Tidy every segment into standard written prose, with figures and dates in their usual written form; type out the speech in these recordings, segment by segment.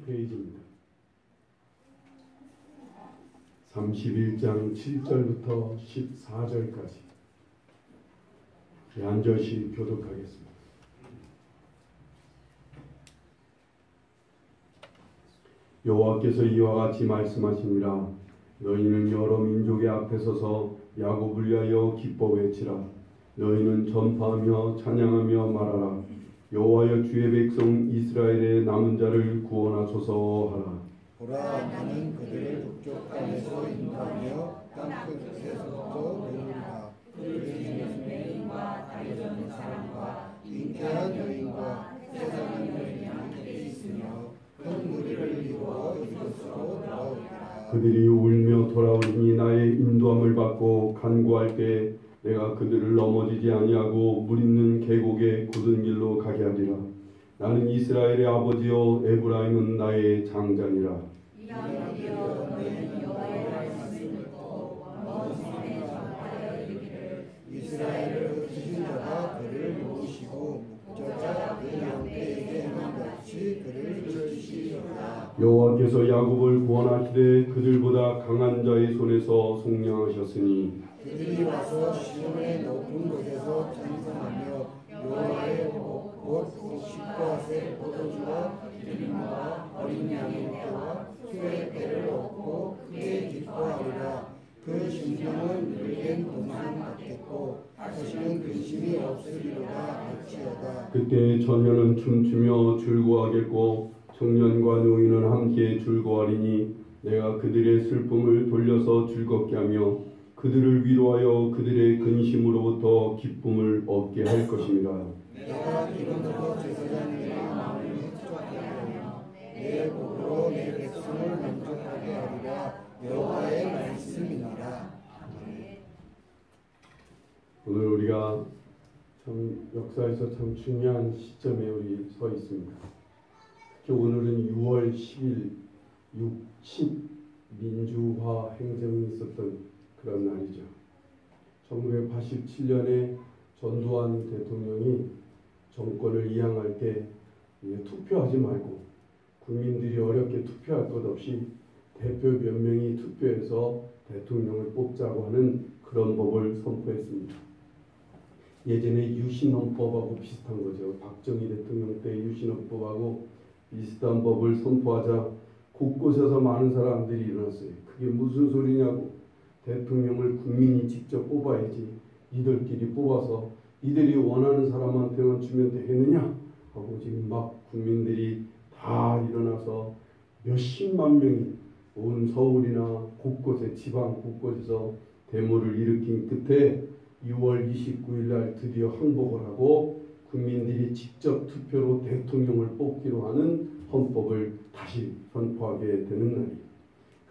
페이지입니다. 31장 7절부터 14절까지 앉으시 교독하겠습니다. 여호와께서 이와 같이 말씀하시니라. 너희는 여러 민족의 앞에 서서 야곱을 위하여 기뻐 외치라. 너희는 전파하며 찬양하며 말하라. 여호와여 주의 백성 이스라엘의 남은 자를 구원하소서 하라. 보라, 나는 그들을 북쪽 땅에서 인도하며 땅끝에서부터 내리리라. 그들 중에는 여인과 다리 없는 사람과 잉태한 여인과 세상의 여인이 함께 있으며 큰 무리를 이루어 이곳으로 돌아오리라. 그들이 울며 돌아오리니 나의 인도함을 받고 간구할 때 내가 그들을 넘어지지 아니하고 물 있는 계곡의 굳은 길로 가게 하리라. 나는 이스라엘의 아버지요 에브라임은 나의 장자니라. 이스라엘이여, 너희는 여호와의 말씀을 듣고 먼 산에 전하여 이르기를 이스라엘을 흩으신 자가 그를 모으시고 목자자 그 양떼에게 행한 같이 그를 펼치시리라. 여호와께서 야곱을 구원하시되 그들보다 강한 자의 손에서 속량하셨으니 그들이 와서 시온의 높은 곳에서 찬송하며 여호와의 곧 식과세 포도주와 기름과 어린 양의 때와 수의 때를 얻고 크게 기뻐하리라. 그 심령은 늙은 동상 같겠고 다시는 근심이 없으리로다 할지어다. 그때 처녀는 춤추며 즐거워하겠고 청년과 노인은 함께 즐거워하리니 내가 그들의 슬픔을 돌려서 즐겁게 하며 그들을 위로하여 그들의 근심으로부터 기쁨을 얻게 할 것입니다. 내가 기름으로 제사장의 마음을 흡족하게 하며 내 복으로 내 백성을 만족하게 하리라. 여호와의 말씀이니라. 오늘 우리가 참 역사에서 참 중요한 시점에 우리 서 있습니다. 특히 오늘은 6월 10일 60 민주화 행정이 있었던 그런 날이죠. 1987년에 전두환 대통령이 정권을 이양할 때 투표하지 말고 국민들이 어렵게 투표할 것 없이 대표 몇 명이 투표해서 대통령을 뽑자고 하는 그런 법을 선포했습니다. 예전에 유신헌법하고 비슷한 거죠. 박정희 대통령 때 유신헌법하고 비슷한 법을 선포하자 곳곳에서 많은 사람들이 일어났어요. 그게 무슨 소리냐고. 대통령을 국민이 직접 뽑아야지. 이들끼리 뽑아서 이들이 원하는 사람한테만 주면 되겠느냐 하고 지금 막 국민들이 다 일어나서 몇십만 명이 온 서울이나 곳곳에 지방 곳곳에서 데모를 일으킨 끝에 6월 29일 날 드디어 항복을 하고 국민들이 직접 투표로 대통령을 뽑기로 하는 헌법을 다시 선포하게 되는 날이에요.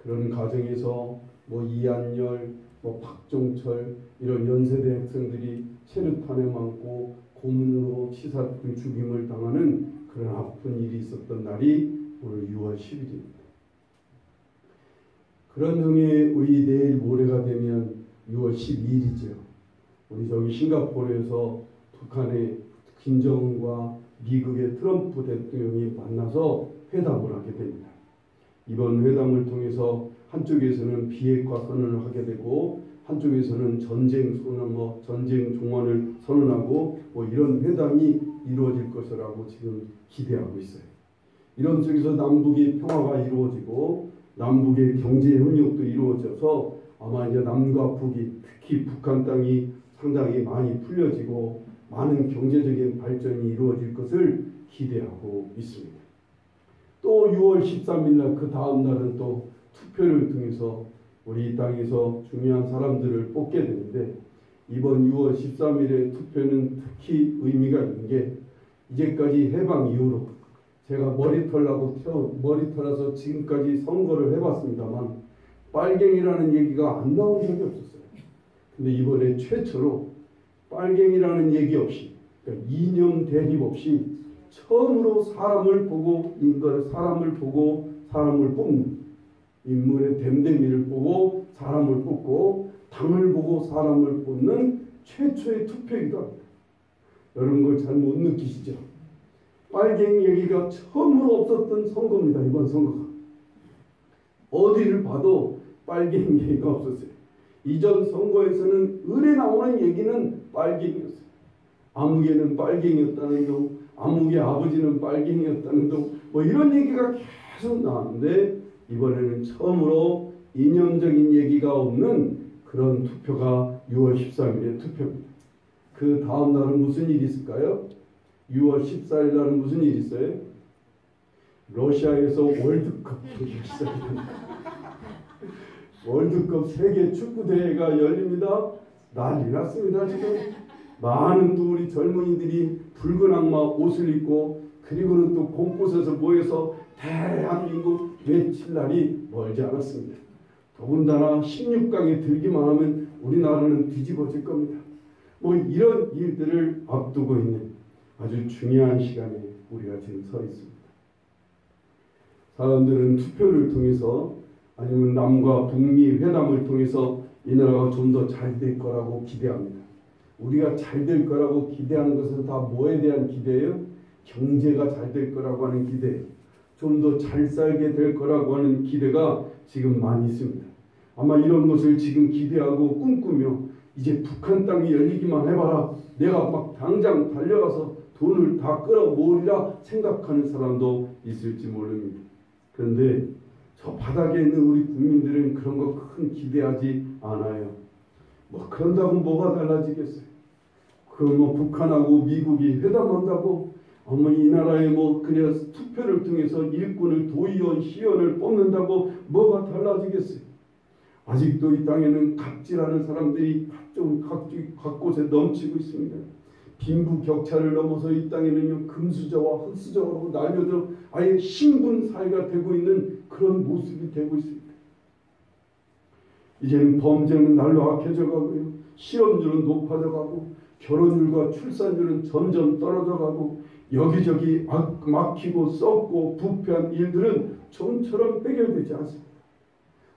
그런 과정에서 이한열, 박종철 이런 연세대 학생들이 체류탄에 맞고 고문으로 치사된 죽임을 당하는 그런 아픈 일이 있었던 날이 오늘 6월 10일입니다. 그런 중에 우리 내일 모레가 되면 6월 12일이죠. 우리 저기 싱가포르에서 북한의 김정은과 미국의 트럼프 대통령이 만나서 회담을 하게 됩니다. 이번 회담을 통해서 한쪽에서는 비핵화 선언을 하게 되고 한쪽에서는 전쟁 종언을 선언하고 이런 회담이 이루어질 것이라고 지금 기대하고 있어요. 이런 속에서 남북의 평화가 이루어지고 남북의 경제 협력도 이루어져서 아마 이제 남과 북이 특히 북한 땅이 상당히 많이 풀려지고 많은 경제적인 발전이 이루어질 것을 기대하고 있습니다. 또 6월 13일 날 그 다음 날은 또 투표를 통해서 우리 이 땅에서 중요한 사람들을 뽑게 되는데 이번 6월 13일의 투표는 특히 의미가 있는 게 이제까지 해방 이후로 제가 머리털라서 지금까지 선거를 해봤습니다만 빨갱이라는 얘기가 안 나온 적이 없었어요. 근데 이번에 최초로 빨갱이라는 얘기 없이 그러니까 이념 대립 없이 처음으로 사람을 보고 사람을 뽑는 인물의 댐댐이를 보고 사람을 뽑고 당을 보고 사람을 뽑는 최초의 투표이기도 합니다. 여러분 그걸 잘 못 느끼시죠? 빨갱이 얘기가 처음으로 없었던 선거입니다. 이번 선거가. 어디를 봐도 빨갱이 얘기가 없었어요. 이전 선거에서는 을에 나오는 얘기는 빨갱이였어요. 아무개는 빨갱이였다는 둥, 아무개 아버지는 빨갱이였다는 둥, 뭐 이런 얘기가 계속 나왔는데 이번에는 처음으로 이념적인 얘기가 없는 그런 투표가 6월 13일에 투표입니다. 그 다음 날은 무슨 일이 있을까요? 6월 14일 날은 무슨 일이 있어요? 러시아에서 월드컵 시작합니다. 월드컵 세계 축구대회가 열립니다. 난리 났습니다. 지금 많은 또 우리 젊은이들이 붉은 악마 옷을 입고 그리고는 또 곳곳에서 모여서 대한민국 외칠 날이 멀지 않았습니다. 더군다나 16강에 들기만 하면 우리나라는 뒤집어질 겁니다. 뭐 이런 일들을 앞두고 있는 아주 중요한 시간에 우리가 지금 서 있습니다. 사람들은 투표를 통해서 아니면 남과 북미 회담을 통해서 이 나라가 좀 더 잘 될 거라고 기대합니다. 우리가 잘 될 거라고 기대하는 것은 다 뭐에 대한 기대예요? 경제가 잘 될 거라고 하는 기대, 좀 더 잘 살게 될 거라고 하는 기대가 지금 많이 있습니다. 아마 이런 것을 지금 기대하고 꿈꾸며 이제 북한 땅이 열리기만 해봐라, 내가 막 당장 달려가서 돈을 다 끌어모으리라 생각하는 사람도 있을지 모릅니다. 그런데 저 바닥에 있는 우리 국민들은 그런 거 큰 기대하지 않아요. 뭐 그런다고 뭐가 달라지겠어요? 그럼 뭐 북한하고 미국이 회담한다고 어머 이 나라에 뭐 그냥 투표를 통해서 일꾼을 도의원 시의원을 뽑는다고 뭐가 달라지겠어요? 아직도 이 땅에는 갑질하는 사람들이 각 곳에 넘치고 있습니다. 빈부격차를 넘어서 이 땅에는요 금수저와 흙수저로 나뉘어져 아예 신분 사회가 되고 있는 그런 모습이 되고 있습니다. 이제는 범죄는 날로 악해져 가고요, 실업률은 높아져 가고, 결혼율과 출산율은 점점 떨어져 가고, 여기저기 막히고 썩고 부패한 일들은 좀처럼 해결되지 않습니다.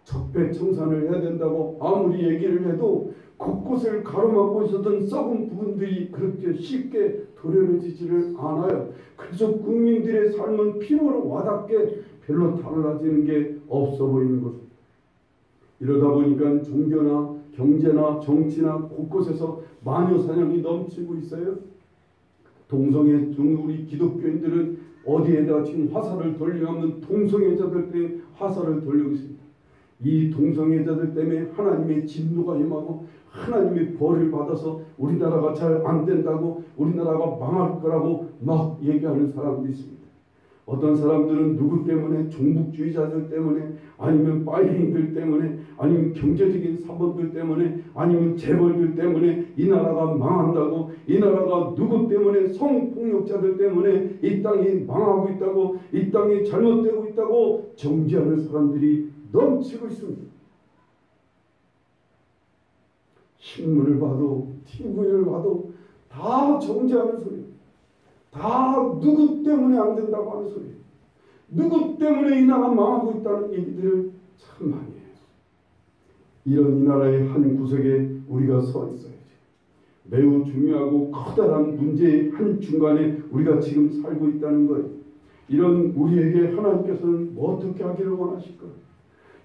적폐청산을 해야 된다고 아무리 얘기를 해도 곳곳을 가로막고 있었던 썩은 부분들이 그렇게 쉽게 도려내지지를 않아요. 그래서 국민들의 삶은 피로로 와닿게 별로 달라지는 게 없어 보이는 것입니다. 이러다 보니까 종교나 경제나 정치나 곳곳에서 마녀사냥이 넘치고 있어요. 동성애 우리 기독교인들은 어디에다 지금 화살을 돌리냐면 동성애자들 때문에 화살을 돌리고 있습니다. 이 동성애자들 때문에 하나님의 진노가 임하고 하나님의 벌을 받아서 우리나라가 잘 안 된다고, 우리나라가 망할 거라고 막 얘기하는 사람도 있습니다. 어떤 사람들은 누구 때문에, 종북주의자들 때문에, 아니면 빨갱이들 때문에, 아니면 경제적인 사범들 때문에, 아니면 재벌들 때문에 이 나라가 망한다고, 이 나라가 누구 때문에, 성폭력자들 때문에 이 땅이 망하고 있다고, 이 땅이 잘못되고 있다고 정죄하는 사람들이 넘치고 있습니다. 신문을 봐도 TV를 봐도 다 정죄하는 소리, 다 누구 때문에 안 된다고 하는 소리, 누구 때문에 이 나라 망하고 있다는 얘기들을 참 많이 해요. 이런 이 나라의 한 구석에 우리가 서 있어야지. 매우 중요하고 커다란 문제의 한 중간에 우리가 지금 살고 있다는 거예요. 이런 우리에게 하나님께서는 뭐 어떻게 하기를 원하실까요?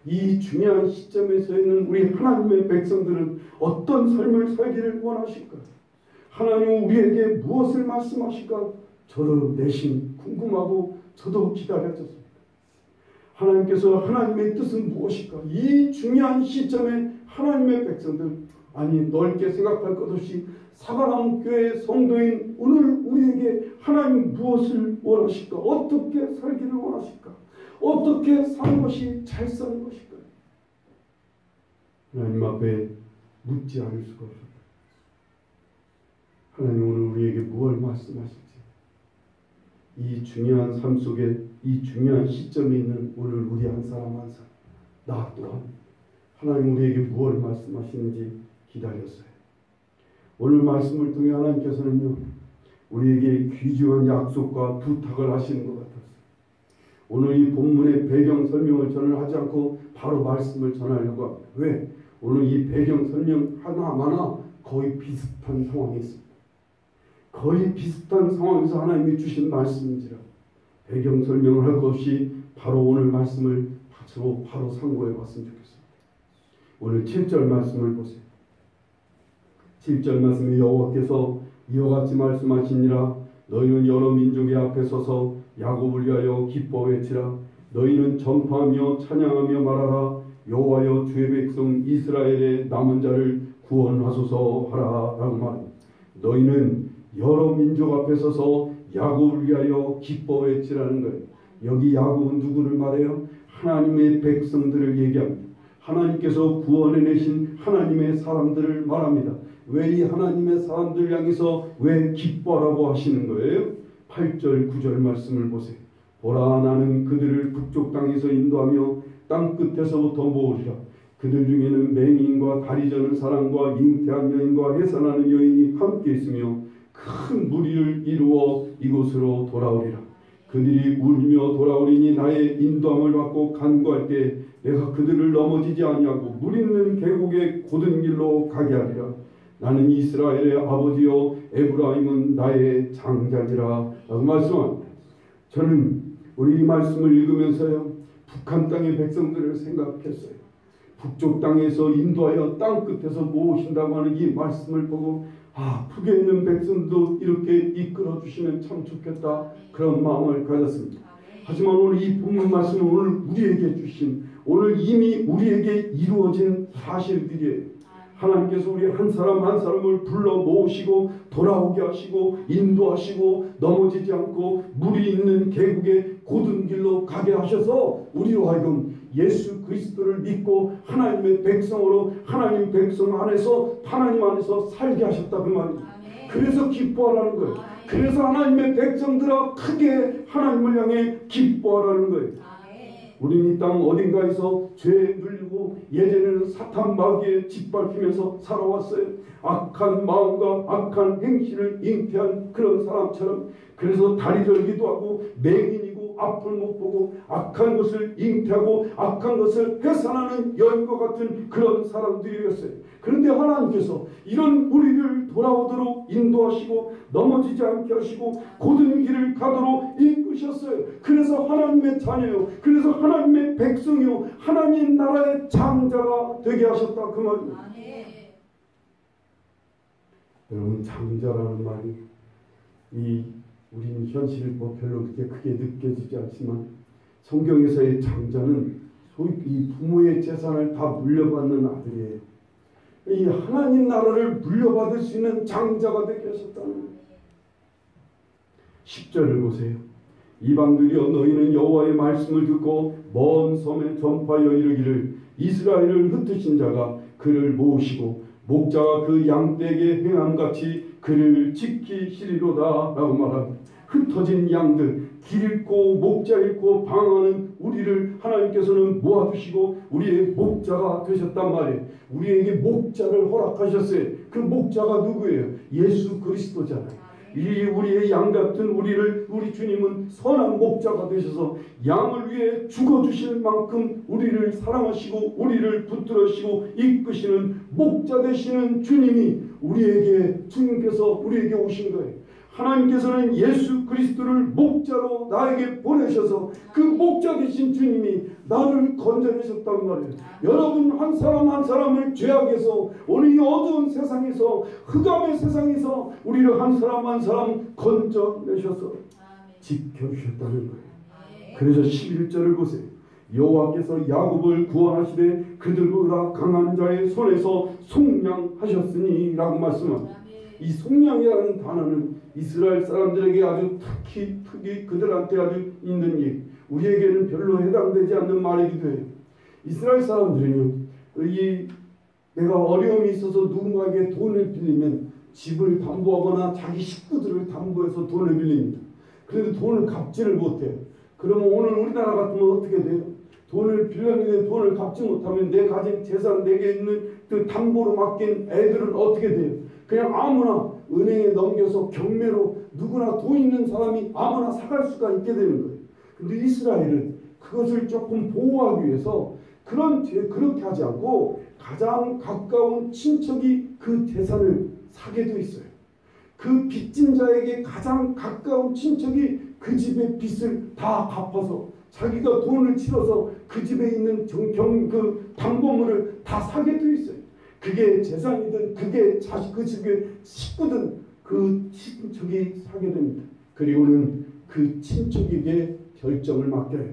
이 중요한 시점에 서 있는 우리 하나님의 백성들은 어떤 삶을 살기를 원하실까요? 하나님은 우리에게 무엇을 말씀하실까? 저도 내심 궁금하고 저도 기다려졌습니다. 하나님께서 하나님의 뜻은 무엇일까? 이 중요한 시점에 하나님의 백성들, 아니 넓게 생각할 것 없이 사과나무 교회 성도인 오늘 우리에게 하나님 무엇을 원하실까? 어떻게 살기를 원하실까? 어떻게 사는 것이 잘 사는 것일까요? 하나님 앞에 묻지 않을 수가 없습니다. 하나님 오늘 우리에게 무엇을 말씀하실지, 이 중요한 삶 속에 이 중요한 시점에 있는 오늘 우리 한 사람 한 사람, 나 또한 하나님 우리에게 무엇을 말씀하시는지 기다렸어요. 오늘 말씀을 통해 하나님께서는요 우리에게 귀중한 약속과 부탁을 하시는 것 같았어요. 오늘 이 본문의 배경 설명을 저는 하지 않고 바로 말씀을 전하려고 합니다. 왜? 오늘 이 배경 설명 하나하나 거의 비슷한 상황이 있습니다. 거의 비슷한 상황에서 하나님이 주신 말씀인지라 배경 설명을 할 것 없이 바로 오늘 말씀을 바로 상고해 봤으면 좋겠습니다. 오늘 7절 말씀을 보세요. 7절 말씀에 여호와께서 이와 같이 말씀하시니라. 너희는 여러 민족의 앞에 서서 야곱을 위하여 기뻐 외치라. 너희는 전파하며 찬양하며 말하라. 여호와여 주의 백성 이스라엘의 남은 자를 구원하소서 하라 라고 말합니다. 너희는 여러 민족 앞에 서서 야곱을 위하여 기뻐 외치라는 거예요. 여기 야곱은 누구를 말해요? 하나님의 백성들을 얘기합니다. 하나님께서 구원해내신 하나님의 사람들을 말합니다. 왜 이 하나님의 사람들 향해서 왜 기뻐하라고 하시는 거예요? 8절 9절 말씀을 보세요. 보라 나는 그들을 북쪽 땅에서 인도하며 땅 끝에서부터 모으리라. 그들 중에는 맹인과 다리 저는 사람과 잉태한 여인과 해산하는 여인이 함께 있으며 큰 무리를 이루어 이곳으로 돌아오리라. 그들이 울며 돌아오리니 나의 인도함을 받고 간구할 때 내가 그들을 넘어지지 아니하고 물 있는 계곡의 곧은 길로 가게 하리라. 나는 이스라엘의 아버지요 에브라임은 나의 장자니라 라고 말씀합니다. 저는 우리 이 말씀을 읽으면서요 북한 땅의 백성들을 생각했어요. 북쪽 땅에서 인도하여 땅 끝에서 모으신다고 하는 이 말씀을 보고 북에 있는 백성도 이렇게 이끌어 주시면 참 좋겠다 그런 마음을 가졌습니다. 하지만 오늘 이 본문 말씀은 오늘 우리에게 주신 오늘 이미 우리에게 이루어진 사실들이에요. 하나님께서 우리 한 사람 한 사람을 불러 모으시고 돌아오게 하시고 인도하시고 넘어지지 않고 물이 있는 계곡의 곧은 길로 가게 하셔서 우리로 하여금 예수 그리스도를 믿고 하나님의 백성으로 하나님 백성 안에서 하나님 안에서 살게 하셨다 그 말입니다. 그래서 기뻐하라는 거예요. 그래서 하나님의 백성들아 크게 하나님을 향해 기뻐하라는 거예요. 우리는 이 땅 어딘가에서 죄에 눌리고 예전에는 사탄 마귀에 짓밟히면서 살아왔어요. 악한 마음과 악한 행실을 잉태한 그런 사람처럼 그래서 다리 절기도 하고 맹인이고 앞을 못 보고 악한 것을 잉태하고 악한 것을 해산하는 여인과 같은 그런 사람들이었어요. 그런데 하나님께서 이런 우리를 돌아오도록 인도하시고 넘어지지 않게 하시고 곧은 길을 가도록 이끄셨어요. 그래서 하나님의 자녀요, 그래서 하나님의 백성이요, 하나님 나라의 장자가 되게 하셨다 그 말입니다. 여러분, 장자라는 말이 우리는 현실을 별로 그렇게 크게 느껴지지 않지만 성경에서의 장자는 소위 이 부모의 재산을 다 물려받는 아들이에요. 이 하나님 나라를 물려받을 수 있는 장자가 되게 하셨다는 거예요. 10절을 보세요. 이방들이여 너희는 여호와의 말씀을 듣고 먼 섬에 전파하여 이르기를 이스라엘을 흩으신 자가 그를 모으시고 목자가 그 양떼에게 행함같이 그를 지키시리로다 라고 말합니다. 흩어진 양들, 길 잃고 목자 잃고 방황하는 우리를 하나님께서는 모아주시고 우리의 목자가 되셨단 말이에요. 우리에게 목자를 허락하셨어요. 그 목자가 누구예요? 예수 그리스도잖아요. 이 우리의 양 같은 우리 주님은 선한 목자가 되셔서 양을 위해 죽어주실 만큼 우리를 사랑하시고 우리를 붙들으시고 이끄시는 목자 되시는 주님이 주님께서 우리에게 오신 거예요. 하나님께서는 예수 그리스도를 목자로 나에게 보내셔서 그 목자 되신 주님이 나를 건져내셨단 말이에요. 여러분 한 사람 한 사람을 죄악에서 오늘 이 어두운 세상에서 흑암의 세상에서 우리를 한 사람 한 사람 건져내셔서 지켜주셨다는 거예요. 그래서 11절을 보세요. 여호와께서 야곱을 구원하시되 그들보다 강한 자의 손에서 속량하셨으니 라고 말씀합니다. 이 속량이라는 단어는 이스라엘 사람들에게 아주 특히 그들한테 아주 있는 일, 우리에게는 별로 해당되지 않는 말이기도 해요. 이스라엘 사람들은요, 내가 어려움이 있어서 누군가에게 돈을 빌리면 집을 담보하거나 자기 식구들을 담보해서 돈을 빌립니다. 그런데 돈을 갚지를 못해요. 그러면 오늘 우리나라 같으면 어떻게 돼요? 돈을 빌렸는데 돈을 갚지 못하면 내 가진 재산, 내게 있는 그 담보로 맡긴 애들은 어떻게 돼요? 그냥 아무나 은행에 넘겨서 경매로 누구나 돈 있는 사람이 아무나 사갈 수가 있게 되는 거예요. 근데 이스라엘은 그것을 조금 보호하기 위해서 그렇게 하지 않고 가장 가까운 친척이 그 재산을 사게 돼 있어요. 그 빚진 자에게 가장 가까운 친척이 그 집의 빚을 다 갚아서 자기가 돈을 치러서 그 집에 있는 그 담보물을 다 사게 돼 있어요. 그게 재산이든 그게 그 집의 식구든 그 친척이 사게 됩니다. 그리고는 그 친척에게 결정을 맡겨요.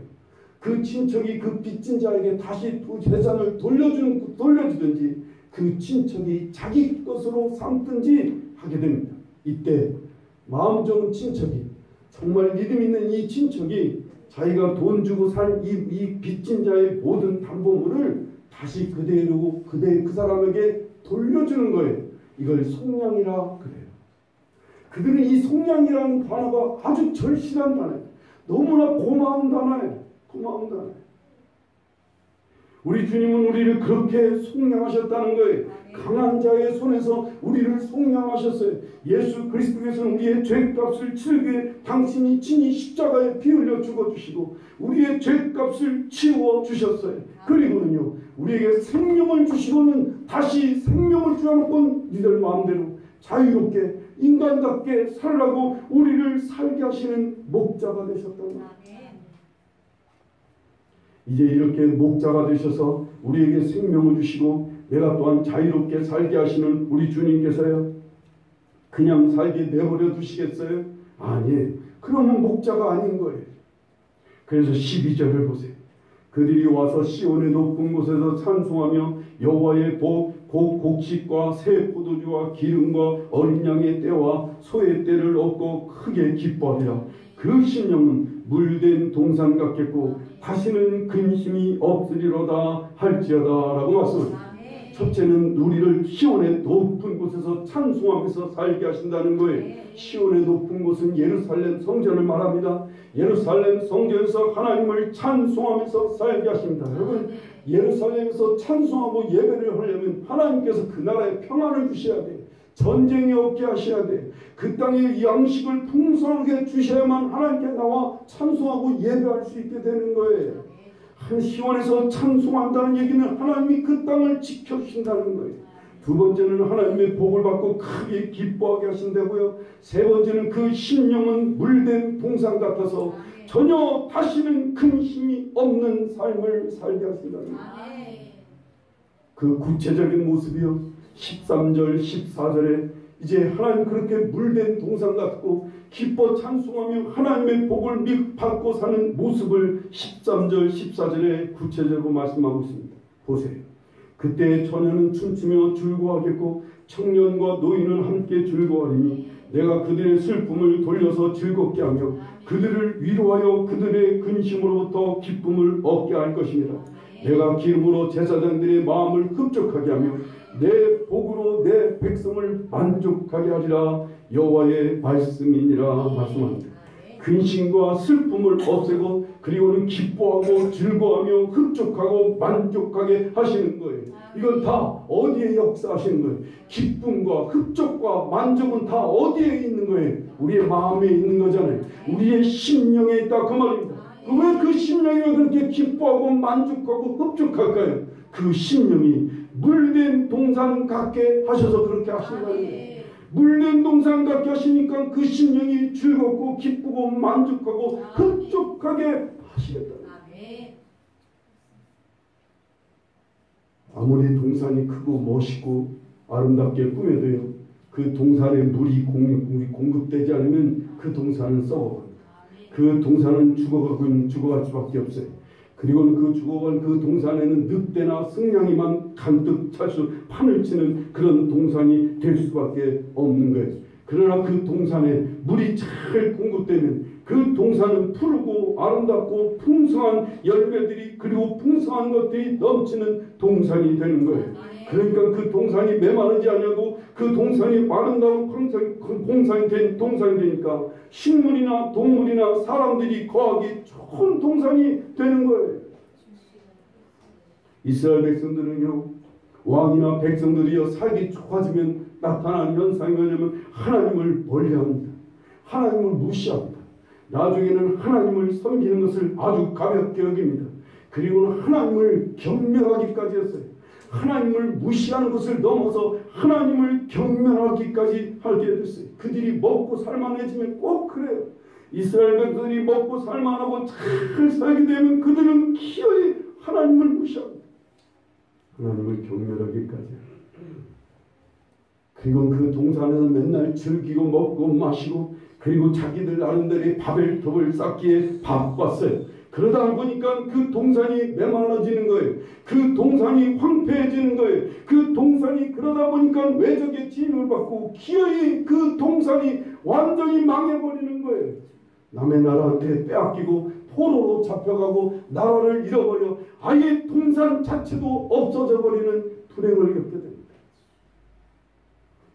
그 친척이 그 빚진 자에게 다시 그 재산을 돌려주든지 그 친척이 자기 것으로 삼든지 하게 됩니다. 이때 마음 좋은 친척이, 정말 믿음 있는 이 친척이 자기가 돈 주고 산 이 빚진 자의 모든 담보물을 다시 그대로 그 사람에게 돌려주는 거예요. 이걸 속량이라 그래요. 그들은 이 속량이라는 단어가 아주 절실한 단어예요. 너무나 고마운 단어예요. 고마운 단어예요. 우리 주님은 우리를 그렇게 속량하셨다는 거예요. 강한 자의 손에서 우리를 속량하셨어요. 예수 그리스도께서는 우리의 죄값을 치르기 위해 당신이 친히 십자가에 피 흘려 죽어주시고 우리의 죄값을 치워주셨어요. 그리고는요, 우리에게 생명을 주시고는 다시 생명을 주어놓고 니들 마음대로 자유롭게 인간답게 살라고 우리를 살게 하시는 목자가 되셨다는 거예요. 이제 이렇게 목자가 되셔서 우리에게 생명을 주시고 내가 또한 자유롭게 살게 하시는 우리 주님께서요, 그냥 살게 내버려 두시겠어요? 아니에요. 그러면 목자가 아닌 거예요. 그래서 12절을 보세요. 그들이 와서 시온의 높은 곳에서 찬송하며 여호와의 곡식과 새 포도주와 기름과 어린 양의 떼와 소의 떼를 얻고 크게 기뻐하리라. 그 심령은 물된 동산 같겠고 다시는 근심이 없으리로다 할지어다 라고 말씀합니다. 첫째는 우리를 시온의 높은 곳에서 찬송하면서 살게 하신다는 거예요. 시온의 높은 곳은 예루살렘 성전을 말합니다. 예루살렘 성전에서 하나님을 찬송하면서 살게 하십니다. 여러분, 예루살렘에서 찬송하고 예배를 하려면 하나님께서 그 나라에 평안을 주셔야 돼요. 전쟁이 없게 하셔야 돼요. 그 땅에 양식을 풍성하게 주셔야만 하나님께 나와 찬송하고 예배할 수 있게 되는 거예요. 시온에서 찬송한다는 얘기는 하나님이 그 땅을 지켜주신다는 거예요. 두 번째는 하나님의 복을 받고 크게 기뻐하게 하신다고요. 세 번째는 그 심령은 물된 동산 같아서 전혀 다시는 근심이 없는 삶을 살게 하신다는 거예요. 그 구체적인 모습이요, 13절 14절에 이제 하나님 그렇게 물된 동산 같고 기뻐 찬송하며 하나님의 복을 받고 사는 모습을 13절 14절에 구체적으로 말씀하고 있습니다. 보세요. 그때 처녀는 춤추며 즐거워하겠고 청년과 노인은 함께 즐거워하리니 내가 그들의 슬픔을 돌려서 즐겁게 하며 그들을 위로하여 그들의 근심으로부터 기쁨을 얻게 할 것입니다. 내가 기름으로 제사장들의 마음을 흡족하게 하며 내 복으로 내 백성을 만족하게 하리라. 여호와의 말씀이니라 말씀합니다. 근심과 슬픔을 없애고 그리고는 기뻐하고 즐거워하며 흡족하고 만족하게 하시는 거예요. 이건 다 어디에 역사하시는 거예요? 기쁨과 흡족과 만족은 다 어디에 있는 거예요? 우리의 마음에 있는 거잖아요. 우리의 심령에 있다 그 말입니다. 왜 그 심령이 그렇게 기뻐하고 만족하고 흡족할까요? 그 심령이 물된 동산 같게 하셔서 그렇게 하신다는 거예요. 물된 동산 같게 하시니까 그 심령이 즐겁고 기쁘고 만족하고 흡족하게 하시겠다. 아무리 동산이 크고 멋있고 아름답게 꾸며도요, 그 동산에 물이 공급되지 않으면 그 동산은 썩어갑니다. 그 동산은 죽어갈 수밖에 없어요. 그리고는 그 죽어간 그 동산에는 늑대나 승냥이만 간뜩 판을 치는 그런 동산이 될 수밖에 없는 거예요. 그러나 그 동산에 물이 잘 공급되면 그 동산은 푸르고 아름답고 풍성한 열매들이 그리고 풍성한 것들이 넘치는 동산이 되는 거예요. 그러니까 그 동산이 메마르지 않냐고, 그 동산이 아름다운 동산이 되니까 식물이나 동물이나 사람들이 거하기 좋은 동산이 되는 거예요. 이스라엘 백성들은요, 왕이나 백성들이요 살기 좋아지면 나타나는 현상이 뭐냐면 하나님을 멀리합니다. 하나님을 무시합니다. 나중에는 하나님을 섬기는 것을 아주 가볍게 여깁니다. 그리고는 하나님을 경멸하기까지 했어요. 하나님을 무시하는 것을 넘어서 하나님을 경멸하기까지 하게 됐어요. 그들이 먹고 살만해지면 꼭 그래요. 이스라엘 백성들이 먹고 살만하고 잘 살게 되면 그들은 기어이 하나님을 무시합니다. 하나님을 경멸하기까지. 그리고 그 동산에서 맨날 즐기고 먹고 마시고 그리고 자기들 나름대로 바벨탑을 쌓기에 바빴어요. 그러다 보니까 그 동산이 메말라지는 거예요. 그 동산이 황폐해지는 거예요. 그 동산이 그러다 보니까 외적의 침입을 받고 기어이 그 동산이 완전히 망해버리는 거예요. 남의 나라한테 빼앗기고 포로로 잡혀가고 나라를 잃어버려 아예 동산 자체도 없어져 버리는 불행을 겪게 됩니다.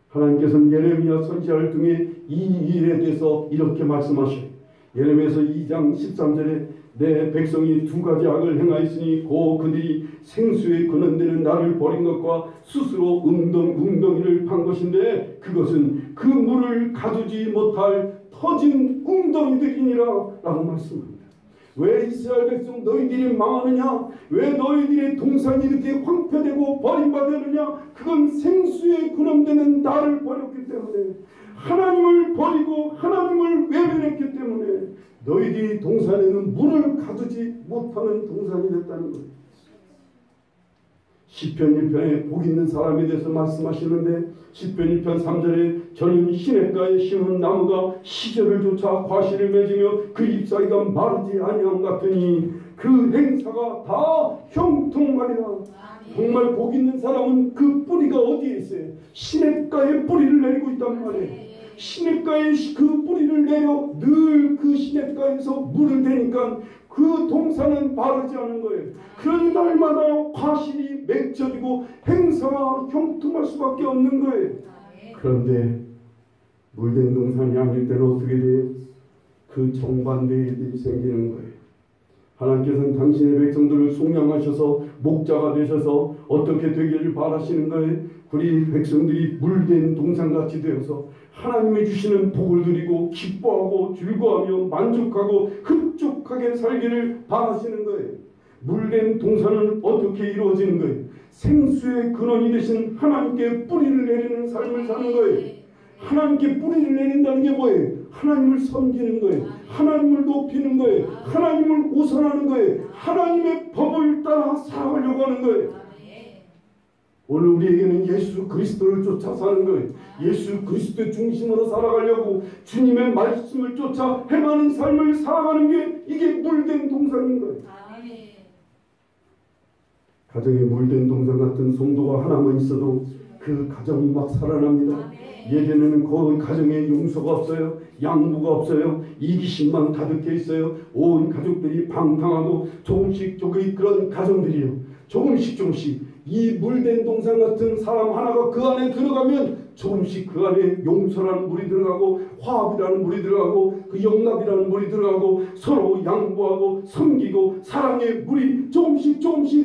하나님께서는 예레미야 선지자를 통해 이 일에 대해서 이렇게 말씀하셔요. 예레미야서 2장 13절에 내 백성이 두 가지 악을 행하였으니 고 그들이 생수에 근원되는 나를 버린 것과 스스로 웅덩이를 판 것인데 그것은 그 물을 가두지 못할 터진 웅덩이들이니라 라고 말씀합니다. 왜 이스라엘 백성 너희들이 망하느냐? 왜 너희들의 동산이 이렇게 황폐되고 버림받았느냐? 그건 생수에 근원되는 나를 버렸기 때문에 하나님을 버리고 하나님을 외면했기 때문에 너희들이 동산에는 물을 가두지 못하는 동산이 됐다는 거예요. 시편 1편에 복 있는 사람에 대해서 말씀하시는데 시편 1편 3절에 저는 시냇가에 심은 나무가 시절을 쫓아 과실을 맺으며 그 잎사귀가 마르지 아니함 같으니 그 행사가 다 형통하리라. 정말 복 있는 사람은 그 뿌리가 어디에 있어요? 시냇가에 뿌리를 내리고 있단 말이에요. 시냇가에 그 뿌리를 내려 늘 그 시냇가에서 물을 대니까 그 동산은 마르지 않은 거예요. 그러니 날마다 과실이 맺혀지고 행사가 형통할 수밖에 없는 거예요. 그런데 물된 동산이 아닐 때는 어떻게 돼요? 그 정반대의 일이 생기는 거예요. 하나님께서는 당신의 백성들을 속량하셔서 목자가 되셔서 어떻게 되기를 바라시는 거예요? 우리 백성들이 물된 동산같이 되어서 하나님이 주시는 복을 누리고 기뻐하고 즐거워하며 만족하고 흡족하게 살기를 바라시는 거예요. 물된 동산은 어떻게 이루어지는 거예요? 생수의 근원이 되신 하나님께 뿌리를 내리는 삶을 사는 거예요. 하나님께 뿌리를 내린다는 게 뭐예요? 하나님을 섬기는 거예요. 하나님을 높이는 거예요. 하나님을 우선하는 거예요. 하나님의 법을 따라 살아가려고 하는 거예요. 오늘 우리에게는 예수 그리스도를 쫓아 사는 거예요. 예수 그리스도의 중심으로 살아가려고 주님의 말씀을 쫓아 행하는 삶을 살아가는 게 이게 물된 동산인 거예요. 가정에 물된 동산 같은 성도가 하나만 있어도 그 가정은 막 살아납니다. 예전에는 그 가정에 용서가 없어요. 양보가 없어요. 이기심만 가득해 있어요. 온 가족들이 방탕하고 조금씩 그런 가정들이요. 조금씩 이 물된 동산 같은 사람 하나가 그 안에 들어가면 조금씩 그 안에 용서라는 물이 들어가고 화합이라는 물이 들어가고 그 영납이라는 물이 들어가고 서로 양보하고 섬기고 사랑의 물이 조금씩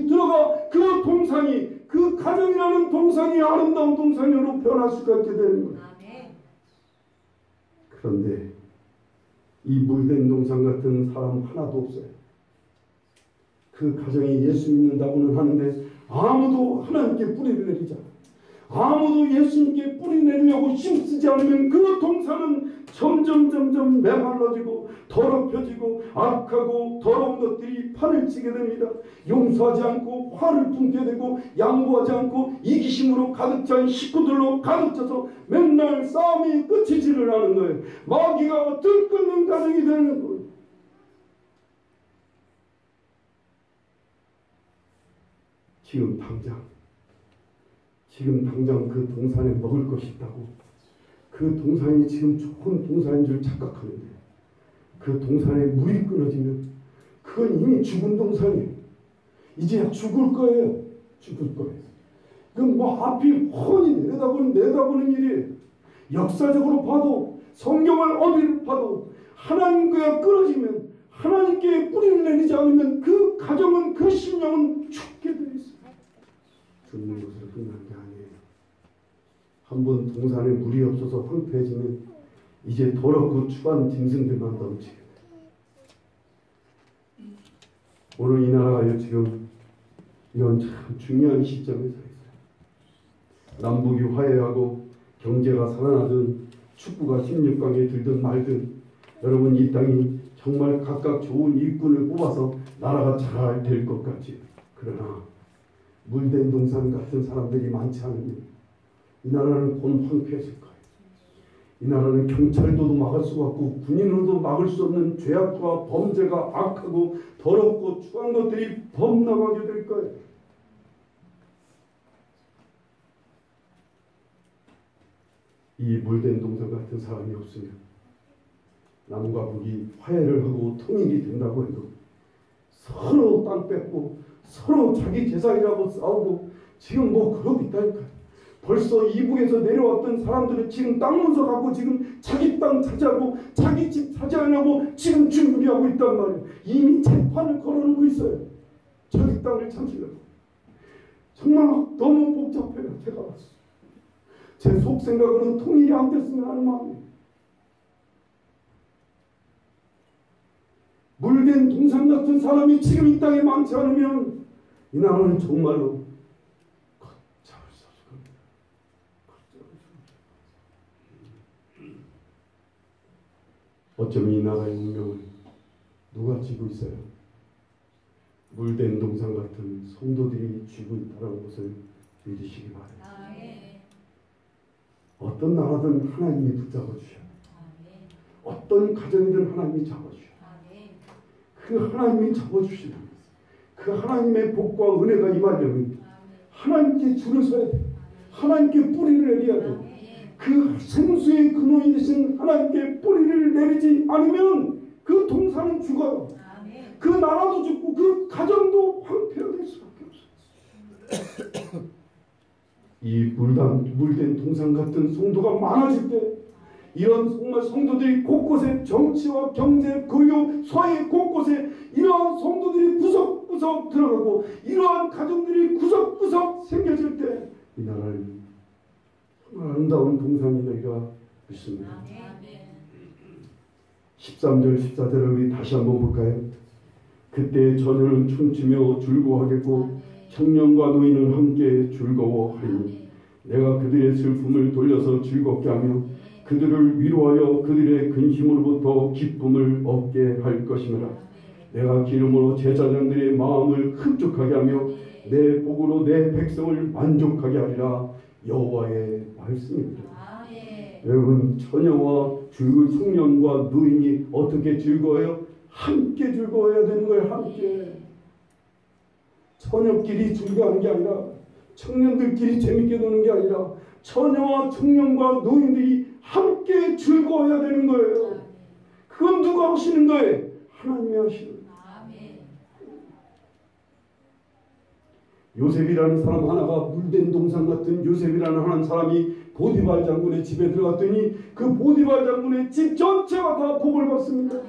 들어가 그 동산이 그 가정이라는 동산이 아름다운 동산으로 변할 수가 있게 되는 거예요. 그런데 이 물된 동산 같은 사람 하나도 없어요. 그 가정이 예수 믿는다고는 하는데 아무도 하나님께 뿌리를 내리지 않아요. 아무도 예수님께 뿌리 내리려고 힘쓰지 않으면 그 동산은 점점 메말라지고 더럽혀지고 악하고 더러운 것들이 판을 치게 됩니다. 용서하지 않고 화를 품게 되고 양보하지 않고 이기심으로 가득 찬 식구들로 가득 차서 맨날 싸움이 끝이지를 않은 거예요. 마귀가 들끓는 가정이 되는 거예요. 지금 당장 그 동산에 먹을 것이 있다고 그 동산이 지금 좋은 동산인 줄 착각하는데 그 동산에 물이 끊어지면 그건 이미 죽은 동산이에요. 이제 죽을 거예요. 그건 뭐 앞이 훤히 내다보는 일이에요. 역사적으로 봐도 성경을 어디를 봐도 하나님과 끊어지면 하나님께 뿌리를 내리지 않으면 그 가정은 그 심령은 죽게 되어 있어요. 죽는 것으로 끝난 게 아니에요. 한번 동산에 물이 없어서 황폐해지면 이제 더럽고 추한 짐승들만 넘치게 돼요. 오늘 이 나라가 지금 이런 참 중요한 시점에 서 있어요. 남북이 화해하고 경제가 살아나든 축구가 16강에 들든 말든 여러분 이 땅이 정말 각각 좋은 일꾼을 뽑아서 나라가 잘 될 것 같지. 그러나 물된 동산 같은 사람들이 많지 않으면 이 나라는 곧 황폐해질 거예요. 이 나라는 경찰도도 막을 수가 없고 군인으로도 막을 수 없는 죄악과 범죄가 악하고 더럽고 추한 것들이 범람하게 될 거예요. 이 물된 동산 같은 사람이 없으면 남과 북이 화해를 하고 통일이 된다고 해도 서로 땅 뺏고 서로 자기 재산이라고 싸우고 지금 뭐 그러고 있다니까요. 벌써 이북에서 내려왔던 사람들은 지금 땅 문서 갖고 지금 자기 땅 차지하고 자기 집 차지하려고 지금 준비하고 있단 말이에요. 이미 재판을 걸어놓고 있어요. 자기 땅을 차지하려고. 정말 너무 복잡해요. 제가 봤어요. 제 속 생각으로는 통일이 안 됐으면 하는 마음이에요. 물된 동산 같은 사람이 지금 이 땅에 많지 않으면 이 나라는 정말로 걷잡을 수 없을 겁니다. 어쩌면 이 나라의 운명을 누가 쥐고 있어요? 물된 동산 같은 성도들이 쥐고 있다는 것을 믿으시기 바랍니다. 어떤 나라든 하나님이 붙잡아 주셔요. 어떤 가정이든 하나님이 잡아주셔요. 그 하나님이 잡아주시면 그 하나님의 복과 은혜가 임하려면 하나님께 줄을 서야 돼요. 하나님께 뿌리를 내려야 돼요. 그 생수의 근원이 되신 하나님께 뿌리를 내리지 않으면 그 동산은 죽어요. 그 나라도 죽고 그 가정도 황폐화될 수밖에 없어요. 이 물된 동산 같은 성도가 많아질 때 이런 정말 성도들이 곳곳에 정치와 경제, 교육, 사회 곳곳에 이러한 성도들이 구석구석 들어가고 이러한 가정들이 구석구석 생겨질 때 이 나라는 정말 아름다운 동산이 되리라 믿습니다. 13절 14절을 우리 다시 한번 볼까요? 그때 처녀는 춤추며 즐거워하겠고 청년과 노인은 함께 즐거워하리니 내가 그들의 슬픔을 돌려서 즐겁게 하며 그들을 위로하여 그들의 근심으로부터 기쁨을 얻게 할 것이므라. 내가 기름으로 제사장들의 마음을 흡족하게 하며 내 복으로 내 백성을 만족하게 하리라. 여호와의 말씀입니다. 여러분 처녀와 청년과 노인이 어떻게 즐거워요? 함께 즐거워야 되는 거예요. 함께. 처녀끼리 즐거워하는 게 아니라 청년들끼리 재밌게 노는 게 아니라 처녀와 청년과 노인들이 함께 즐거워야 되는 거예요. 그건 누가 하시는 거예요? 하나님이 하시는 거예요. 요셉이라는 사람 하나가 물된 동산 같은 요셉이라는 한 사람이 보디발 장군의 집에 들어갔더니 그 보디발 장군의 집 전체가 다 복을 받습니다.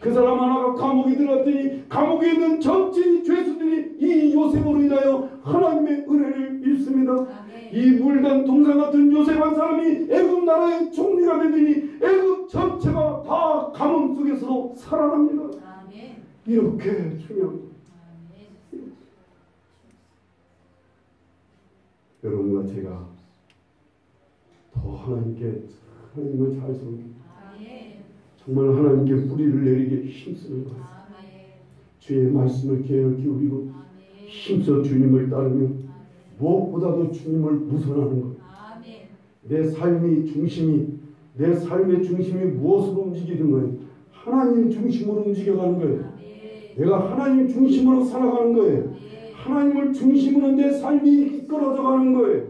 그 사람 하나가 감옥에 들어갔더니 감옥에 있는 전체 죄수들이 이 요셉으로 인하여 하나님의 은혜를 입습니다. 이 물된 동산 같은 요셉 한 사람이 애굽 나라의 총리가 되더니 애굽 전체가 다 가뭄 속에서 살아납니다. 이렇게 중요합니다. 여러분과 제가 더 하나님을 잘 섬기고 정말 하나님께 뿌리를 내리게 힘쓰는 것. 주의 말씀을 귀를 기울이고 힘써 주님을 따르며 무엇보다도 주님을 무선하는 것. 내 삶의 중심이 무엇으로 움직이는 거예요? 하나님 중심으로 움직여가는 거예요. 내가 하나님 중심으로 살아가는 거예요. 하나님을 중심으로 내 삶이 이끌어져 가는 거예요.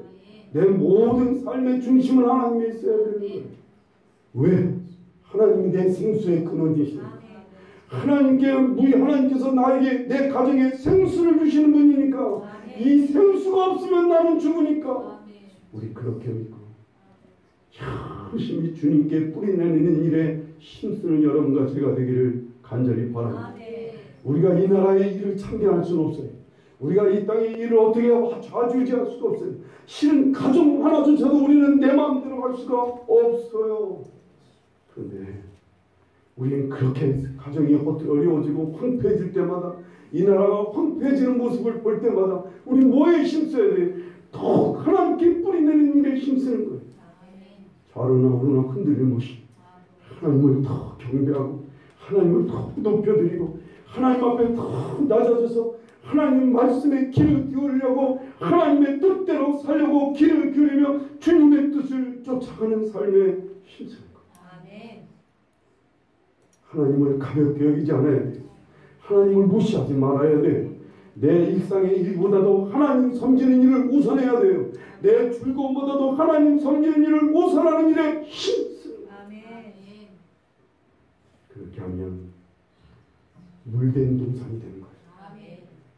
내 모든 삶의 중심은 하나님에 있어야 되는 거예요. 왜? 하나님이 내 생수의 근원이시니까. 하나님께서 나에게 내 가정에 생수를 주시는 분이니까. 이 생수가 없으면 나는 죽으니까. 우리 그렇게 믿고 열심히 주님께 뿌리내리는 일에 힘쓰는 여러분과 제가 되기를 간절히 바랍니다. 우리가 이 나라의 일을 참견할 수는 없어요. 우리가 이 땅의 일을 어떻게 좌지우지할 수가 없어요. 실은 가정 하나조차도 우리는 내 마음대로 갈 수가 없어요. 그런데 우리는 그렇게 가정이 어려워지고 황폐해질 때마다 이 나라가 황폐해지는 모습을 볼 때마다 우리 뭐에 힘써야 돼? 더욱 하나님께 뿌리내는 좌로나 우로나 흔들림없이 하나님을 더 경배하고 하나님을 더 높여드리고 하나님 앞에 더 낮아져서 하나님 말씀에 귀를 기울이려고 하나님의 뜻대로 살려고 귀를 기울이며 주님의 뜻을 쫓아가는 삶에 힘쓰는 것. 하나님을 가볍게 여기지 않아야 돼요. 하나님을 무시하지 말아야 돼요. 내 일상의 일보다도 하나님 섬기는 일을 우선해야 돼요. 내 즐거움보다도 하나님 섬기는 일을 우선하는 일에 힘쓰는 거예요. 그렇게 하면 물된 동산이 되는 거예요.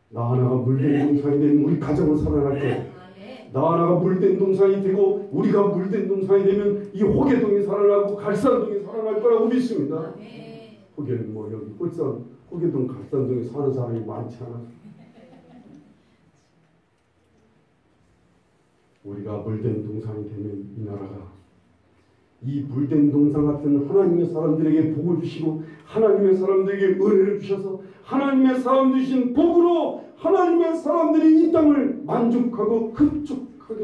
나 하나가 물된 동산이 되면 우리 가정은 살아날 거예요. 나 하나가 물된 동산이 되고 우리가 물된 동산이 되면 이 호계동이 살아나고 갈산동이 살아날 거라고 믿습니다. 호계는 뭐 여기 홀산 호계동 갈산동에 사는 사람이 많지 않아. 우리가 물된 동산이 되면 이 나라가 이 물된 동산 같은 하나님의 사람들에게 복을 주시고 하나님의 사람들에게 은혜를 주셔서 하나님의 사람 주신 복으로 하나님의 사람들이 이 땅을 만족하고 흡족하게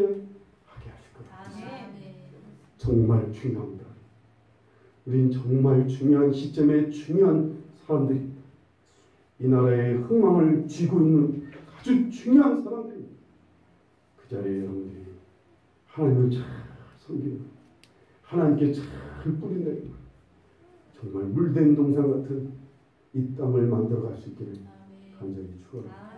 하게 하실 거예요. 정말 중요합니다. 우린 정말 중요한 시점에 중요한 사람들이 이 나라의 흥망을 쥐고 있는 아주 중요한 사람들이 그 자리에 여러분들이 하나님을 잘 섬기는 하나님께 잘 뿌린다는 정말 물된 동산 같은 이 땅을 만들어갈 수 있기를 간절히 축원합니다.